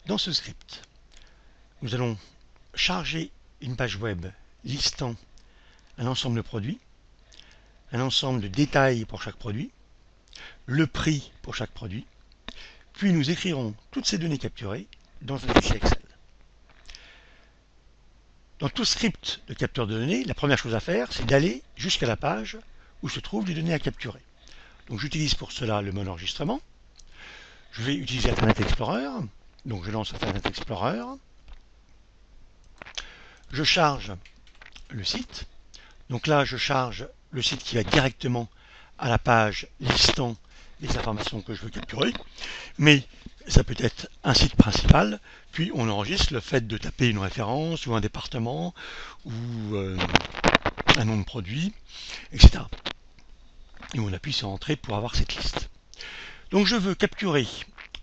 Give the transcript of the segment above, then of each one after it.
Dans ce script, nous allons charger une page web listant un ensemble de produits, un ensemble de détails pour chaque produit, le prix pour chaque produit, puis nous écrirons toutes ces données capturées dans un fichier Excel. Dans tout script de capture de données, la première chose à faire, c'est d'aller jusqu'à la page où se trouvent les données à capturer. Donc j'utilise pour cela le mode enregistrement. Je vais utiliser Internet Explorer. Donc je lance Internet Explorer. Je charge le site. Donc là, je charge le site qui va directement à la page listant les informations que je veux capturer. Mais ça peut être un site principal, puis on enregistre le fait de taper une référence ou un département ou un nom de produit, etc. Et on appuie sur Entrée pour avoir cette liste. Donc je veux capturer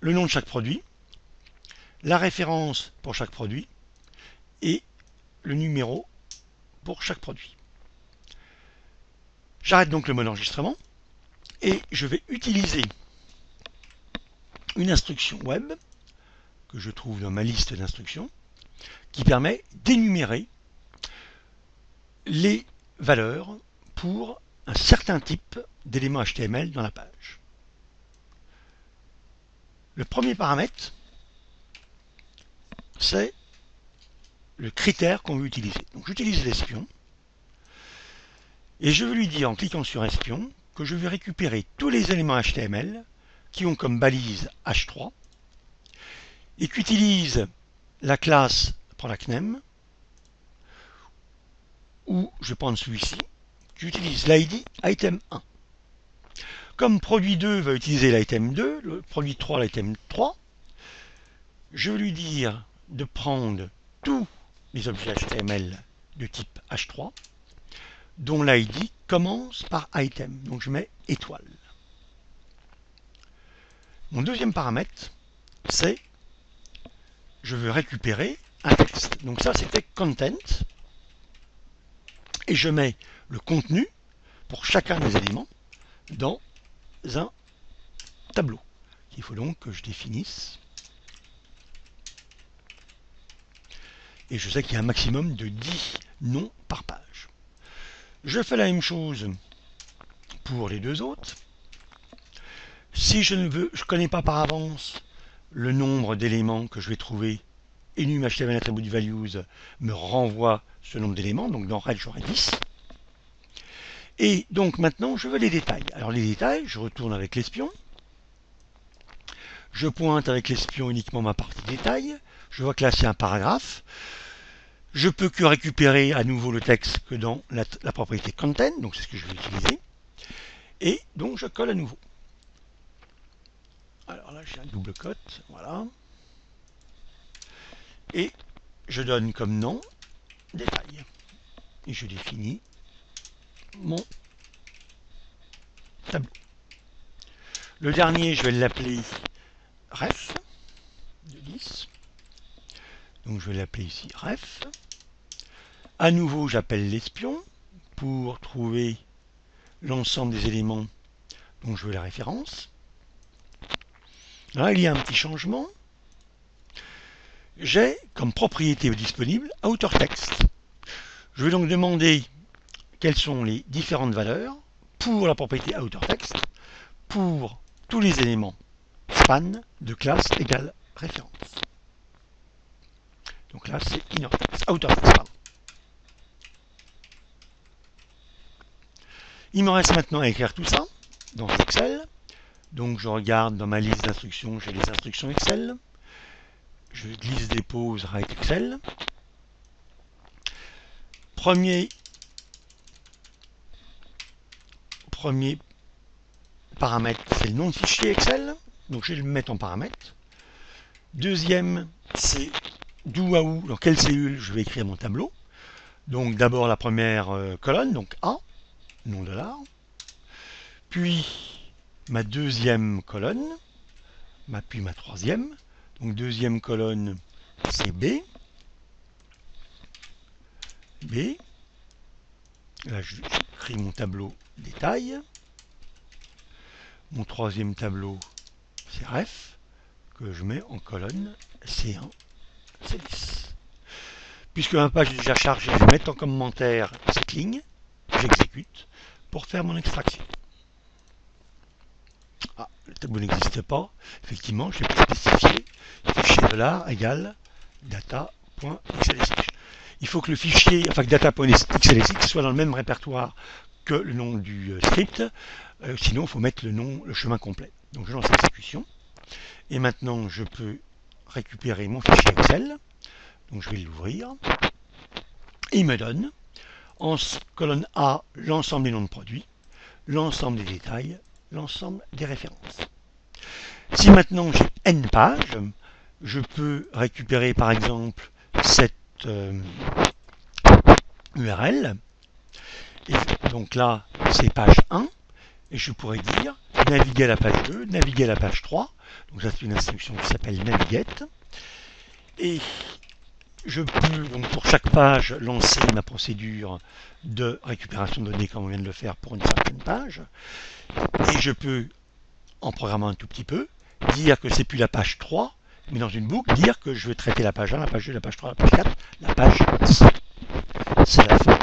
le nom de chaque produit, la référence pour chaque produit et le numéro pour chaque produit. J'arrête donc le mode enregistrement et je vais utiliser une instruction web que je trouve dans ma liste d'instructions qui permet d'énumérer les valeurs pour un certain type d'éléments HTML dans la page. Le premier paramètre, c'est le critère qu'on veut utiliser. Donc j'utilise l'espion et je veux lui dire en cliquant sur espion que je vais récupérer tous les éléments HTML qui ont comme balise H3 et qu'utilise la classe pour la CNEM ou je vais prendre celui-ci, j'utilise l'ID item 1. Comme produit 2 va utiliser l'item 2, le produit 3 l'item 3, je vais lui dire de prendre tous les objets HTML de type H3 dont l'ID commence par item. Donc je mets étoile. Mon deuxième paramètre, c'est je veux récupérer un texte. Donc ça, c'était content. Et je mets le contenu pour chacun des éléments dans un tableau. Il faut donc que je définisse. Et je sais qu'il y a un maximum de 10 noms par page. Je fais la même chose pour les deux autres. Si je ne connais pas par avance le nombre d'éléments que je vais trouver, enum HTML attribute values me renvoie ce nombre d'éléments, donc dans red j'aurai 10. Et donc maintenant je veux les détails. Alors les détails, je retourne avec l'espion. Je pointe avec l'espion uniquement ma partie détail. Je vois que là c'est un paragraphe. Je peux que récupérer à nouveau le texte que dans la propriété content, donc c'est ce que je vais utiliser. Et donc je colle à nouveau. Alors là j'ai un double cote, voilà. Et je donne comme nom détail. Et je définis mon tableau. Le dernier, je vais l'appeler ref de 10. Donc je vais l'appeler ici ref. À nouveau, j'appelle l'espion pour trouver l'ensemble des éléments dont je veux la référence. Là, il y a un petit changement. J'ai comme propriété disponible OuterText. Je vais donc demander quelles sont les différentes valeurs pour la propriété OuterText pour tous les éléments span de classe égale référence. Donc là, c'est OuterText. Il me reste maintenant à écrire tout ça dans Excel. Donc je regarde dans ma liste d'instructions, j'ai les instructions Excel. Je glisse dépose Write Excel. Premier paramètre, c'est le nom de fichier Excel. Donc je vais le mettre en paramètre. Deuxième, c'est d'où à où, dans quelle cellule je vais écrire mon tableau. Donc d'abord la première colonne, donc A, nom $. Puis ma deuxième colonne, puis ma troisième. Donc deuxième colonne, c'est B. B. Là, j'écris mon tableau détail. Mon troisième tableau, c'est ref. que je mets en colonne C1, C10. Puisque ma page est déjà chargée, je vais mettre en commentaire cette ligne, j'exécute pour faire mon extraction. Ah, le tableau n'existe pas. Effectivement, je vais spécifier fichier $, égale data.xlsx. Il faut que le fichier, enfin que data.xlsx soit dans le même répertoire que le nom du script, sinon il faut mettre le chemin complet. Donc je lance l'exécution. Et maintenant je peux récupérer mon fichier Excel. Donc je vais l'ouvrir. Et il me donne en colonne A l'ensemble des noms de produits, l'ensemble des détails, l'ensemble des références. Si maintenant j'ai N pages, je peux récupérer par exemple cette URL. Et donc là, c'est page 1. Et je pourrais dire naviguer à la page 2, naviguer à la page 3. Donc ça, c'est une instruction qui s'appelle navigate. Et je peux, donc pour chaque page, lancer ma procédure de récupération de données comme on vient de le faire pour une certaine page. Et je peux, en programmant un tout petit peu, dire que c'est plus la page 3, mais dans une boucle, dire que je veux traiter la page 1, la page 2, la page 3, la page 4, la page 6. C'est la fin.